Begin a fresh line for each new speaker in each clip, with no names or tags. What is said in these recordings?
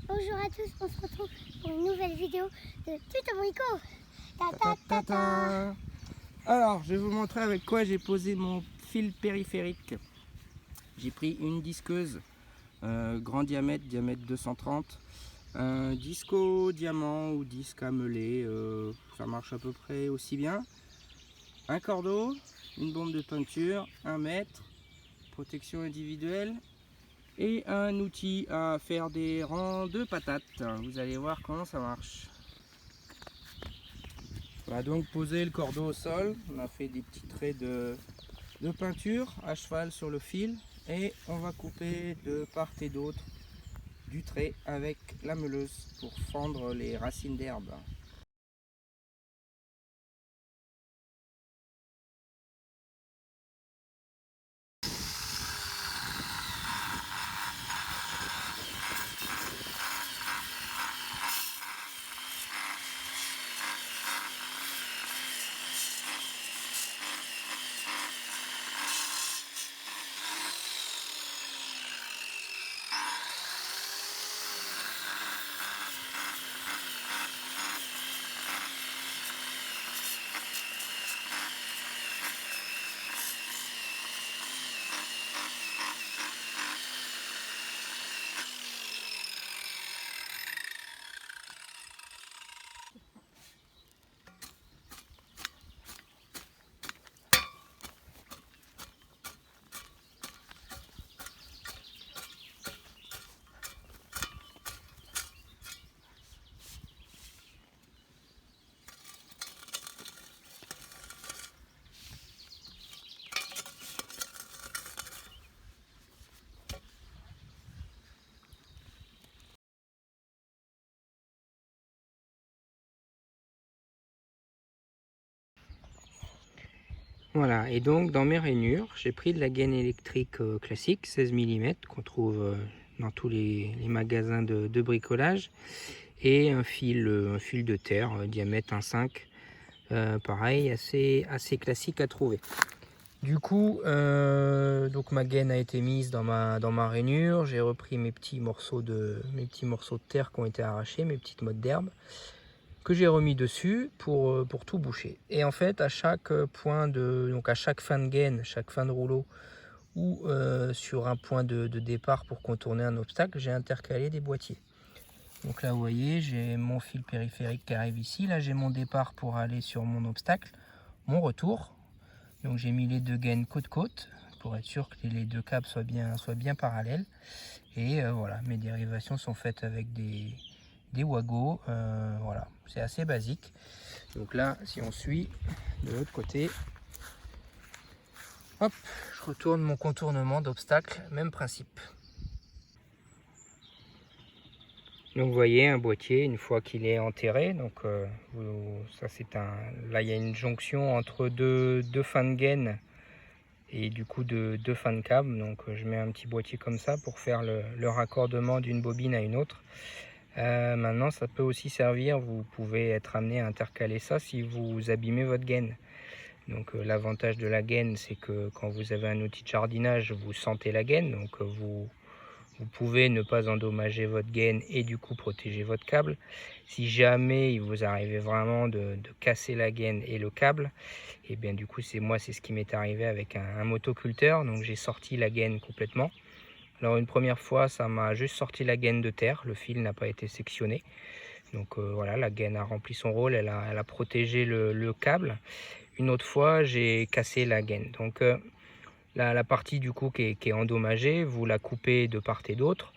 Bonjour à tous, on se retrouve pour une nouvelle vidéo de Tuto Brico. Ta ta ta ta.
Alors, je vais vous montrer avec quoi j'ai posé mon fil périphérique. J'ai pris une disqueuse grand diamètre, diamètre 230, un disco diamant ou disque à meuler, ça marche à peu près aussi bien. Un cordeau, une bombe de peinture, 1 mètre, protection individuelle et un outil à faire des rangs de patates. Vous allez voir comment ça marche. On va donc poser le cordeau au sol. On a fait des petits traits de peinture à cheval sur le fil et on va couper de part et d'autre du trait avec la meuleuse pour fendre les racines d'herbe. Voilà, et donc dans mes rainures, j'ai pris de la gaine électrique classique 16 mm qu'on trouve dans tous les magasins de bricolage et un fil de terre diamètre 1,5, pareil, assez classique à trouver. Du coup, donc ma gaine a été mise dans ma rainure, j'ai repris mes petits morceaux de terre qui ont été arrachés, mes petites mottes d'herbe, que j'ai remis dessus pour tout boucher. Et en fait, à chaque point donc à chaque fin de gaine, chaque fin de rouleau, ou sur un point de départ pour contourner un obstacle, j'ai intercalé des boîtiers. Donc là, vous voyez, j'ai mon fil périphérique qui arrive ici. Là, j'ai mon départ pour aller sur mon obstacle, mon retour. Donc j'ai mis les deux gaines côte-côte pour être sûr que les deux câbles soient bien parallèles. Et voilà, mes dérivations sont faites avec des wagos. Voilà, c'est assez basique. Donc là, si on suit de l'autre côté, hop, je retourne mon contournement d'obstacle, même principe. Donc vous voyez un boîtier une fois qu'il est enterré, donc ça c'est là il y a une jonction entre deux fins de gaine et du coup deux fins de câble, donc je mets un petit boîtier comme ça pour faire le raccordement d'une bobine à une autre. Maintenant ça peut aussi servir, vous pouvez être amené à intercaler ça si vous abîmez votre gaine. Donc l'avantage de la gaine, c'est que quand vous avez un outil de jardinage, vous sentez la gaine, donc vous pouvez ne pas endommager votre gaine et du coup protéger votre câble. Si jamais il vous arrivait vraiment de casser la gaine et le câble, et bien du coup c'est ce qui m'est arrivé avec un motoculteur. Donc j'ai sorti la gaine complètement. Alors une première fois ça m'a juste sorti la gaine de terre, le fil n'a pas été sectionné. Donc voilà, la gaine a rempli son rôle, elle a protégé le câble. Une autre fois j'ai cassé la gaine. Donc la partie du coup qui est endommagée, vous la coupez de part et d'autre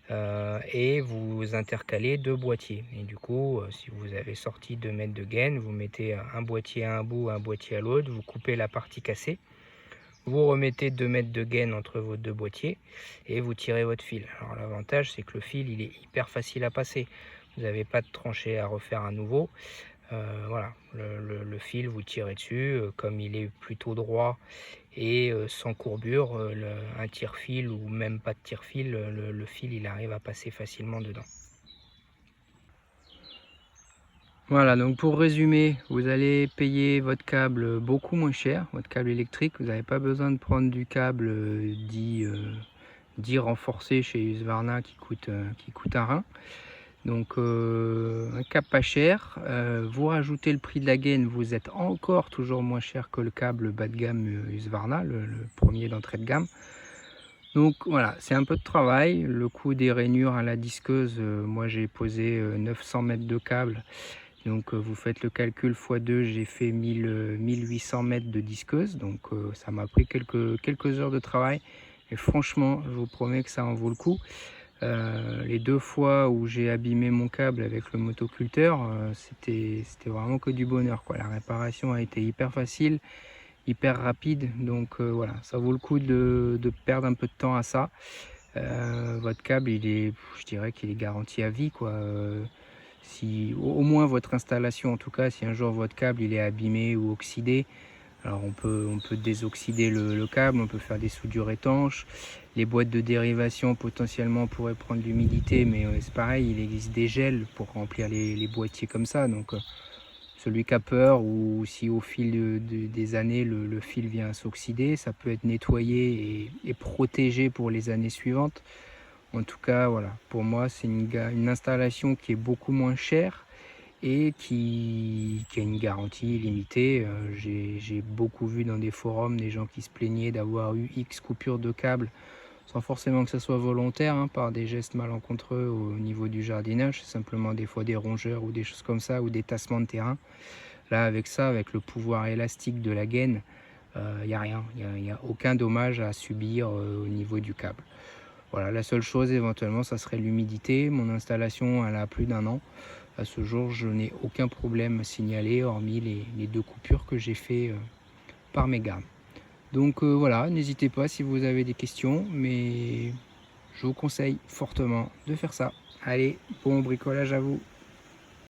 et vous intercalez deux boîtiers. Et du coup, si vous avez sorti 2 mètres de gaine, vous mettez un boîtier à un bout, un boîtier à l'autre, vous coupez la partie cassée, vous remettez 2 mètres de gaine entre vos deux boîtiers et vous tirez votre fil. Alors l'avantage, c'est que le fil, il est hyper facile à passer. Vous n'avez pas de tranchée à refaire à nouveau. Voilà, le fil, vous tirez dessus, comme il est plutôt droit et sans courbure, un tire-fil ou même pas de tire-fil, le fil il arrive à passer facilement dedans. Voilà, donc pour résumer, vous allez payer votre câble beaucoup moins cher, votre câble électrique. Vous n'avez pas besoin de prendre du câble dit dit renforcé chez Husqvarna qui coûte un rein. Donc un câble pas cher, vous rajoutez le prix de la gaine, vous êtes encore toujours moins cher que le câble bas de gamme Husqvarna, le premier d'entrée de gamme. Donc voilà, c'est un peu de travail. Le coût des rainures à la disqueuse, moi j'ai posé 900 mètres de câble. Donc vous faites le calcul x2, j'ai fait 1800 mètres de disqueuse. Donc ça m'a pris quelques heures de travail. Et franchement, je vous promets que ça en vaut le coup. Les 2 fois où j'ai abîmé mon câble avec le motoculteur, c'était vraiment que du bonheur, quoi. La réparation a été hyper facile, hyper rapide, donc voilà, ça vaut le coup de perdre un peu de temps à ça. Votre câble, je dirais qu'il est garanti à vie, quoi. Si au moins votre installation, en tout cas, si un jour votre câble il est abîmé ou oxydé, alors on peut désoxyder le câble, on peut faire des soudures étanches. Les boîtes de dérivation potentiellement pourraient prendre l'humidité, mais c'est pareil, il existe des gels pour remplir les boîtiers comme ça. Donc celui qui a peur, ou si au fil des années le fil vient à s'oxyder, ça peut être nettoyé et protégé pour les années suivantes. En tout cas, voilà, pour moi c'est une installation qui est beaucoup moins chère et qui a une garantie limitée. J'ai beaucoup vu dans des forums des gens qui se plaignaient d'avoir eu X coupures de câbles sans forcément que ça soit volontaire, hein, par des gestes malencontreux au niveau du jardinage. C'est simplement des fois des rongeurs ou des choses comme ça, ou des tassements de terrain. Là, avec ça, avec le pouvoir élastique de la gaine, il n'y a rien, il n'y a aucun dommage à subir au niveau du câble. Voilà, la seule chose éventuellement, ça serait l'humidité. Mon installation, elle a plus d'1 an. À ce jour, je n'ai aucun problème à signaler, hormis les 2 coupures que j'ai fait par mégarde. Donc voilà, n'hésitez pas si vous avez des questions, mais je vous conseille fortement de faire ça. Allez, bon bricolage à vous!